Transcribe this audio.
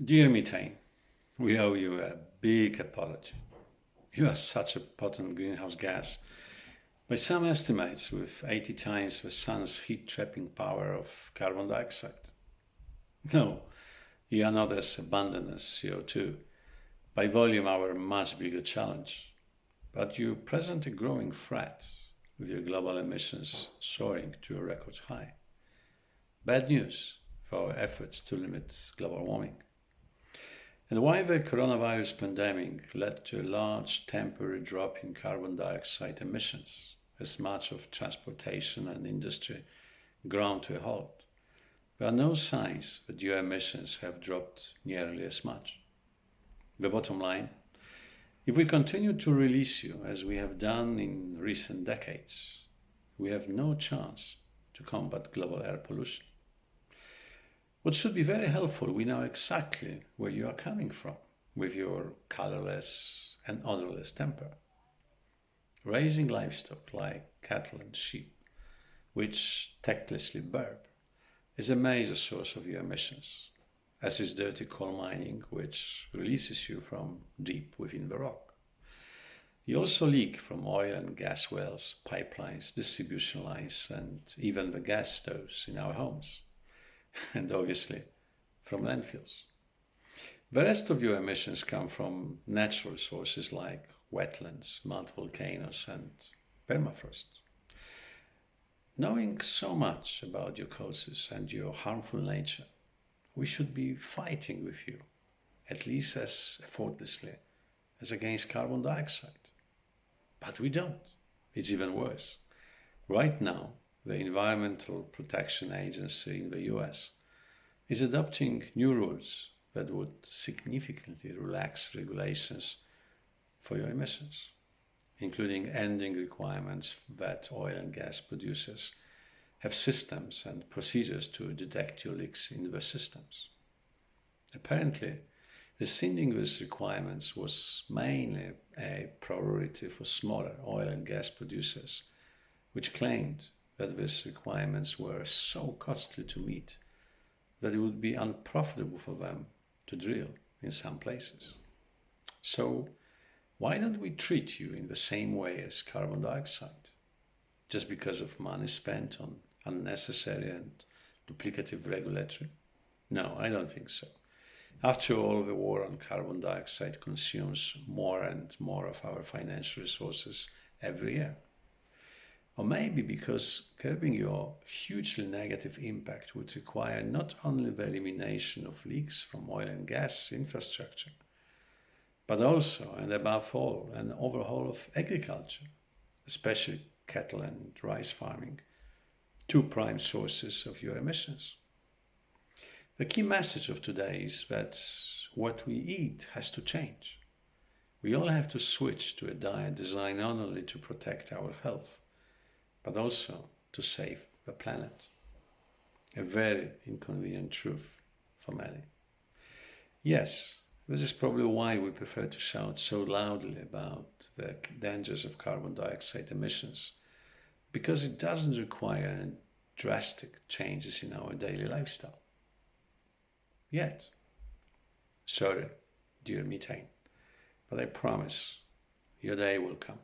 Dear Methane, we owe you a big apology. You are such a potent greenhouse gas. By some estimates, with 80 times the sun's heat trapping power of carbon dioxide. No, you are not as abundant as CO2. By volume, our much bigger challenge. But you present a growing threat with your global emissions soaring to a record high. Bad news for our efforts to limit global warming. And while the coronavirus pandemic led to a large temporary drop in carbon dioxide emissions, as much of transportation and industry ground to a halt, there are no signs that your emissions have dropped nearly as much. The bottom line, if we continue to release you as we have done in recent decades, we have no chance to combat global air pollution. What should be very helpful, we know exactly where you are coming from with your colorless and odorless temper. Raising livestock like cattle and sheep, which tactlessly burp, is a major source of your emissions, as is dirty coal mining, which releases you from deep within the rock. You also leak from oil and gas wells, pipelines, distribution lines, and even the gas stoves in our homes, and obviously from landfills. The rest of your emissions come from natural sources like wetlands, mud volcanoes, and permafrost. Knowing so much about your causes and your harmful nature, we should be fighting with you, at least as effortlessly as against carbon dioxide. But we don't. It's even worse. Right now, the Environmental Protection Agency in the US is adopting new rules that would significantly relax regulations for your emissions, including ending requirements that oil and gas producers have systems and procedures to detect your leaks in their systems. Apparently, rescinding these requirements was mainly a priority for smaller oil and gas producers, which claimed that these requirements were so costly to meet that it would be unprofitable for them to drill in some places. So, why don't we treat you in the same way as carbon dioxide? Just because of money spent on unnecessary and duplicative regulatory? No, I don't think so. After all, the war on carbon dioxide consumes more and more of our financial resources every year. Or maybe because curbing your hugely negative impact would require not only the elimination of leaks from oil and gas infrastructure, but also and above all an overhaul of agriculture, especially cattle and rice farming, two prime sources of your emissions. The key message of today is that what we eat has to change. We all have to switch to a diet designed not only to protect our health, but also to save the planet. A very inconvenient truth for many. Yes, this is probably why we prefer to shout so loudly about the dangers of carbon dioxide emissions, because it doesn't require any drastic changes in our daily lifestyle. Yet, sorry, dear methane, but I promise your day will come.